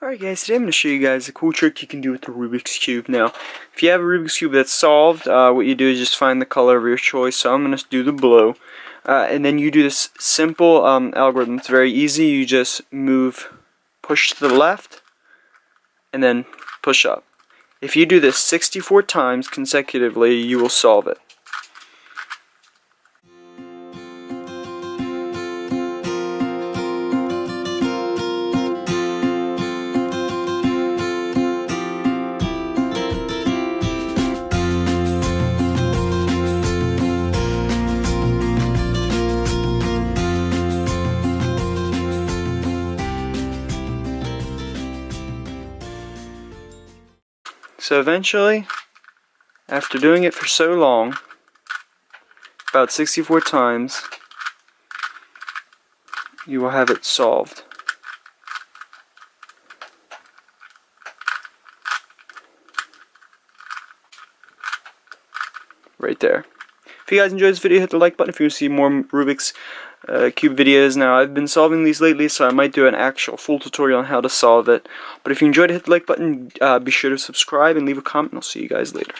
Alright guys, today I'm going to show you guys a cool trick you can do with the Rubik's Cube. Now, if you have a Rubik's Cube that's solved, what you do is just find the color of your choice. So I'm going to do the blue. And then you do this simple algorithm. It's very easy. You just push to the left, and then push up. If you do this 64 times consecutively, you will solve it. So eventually, after doing it for so long, about 64 times, you will have it solved. Right there. If you guys enjoyed this video, hit the like button if you want to see more Rubik's Cube videos. Now, I've been solving these lately, so I might do an actual full tutorial on how to solve it. But if you enjoyed it, hit the like button, be sure to subscribe and leave a comment, and I'll see you guys later.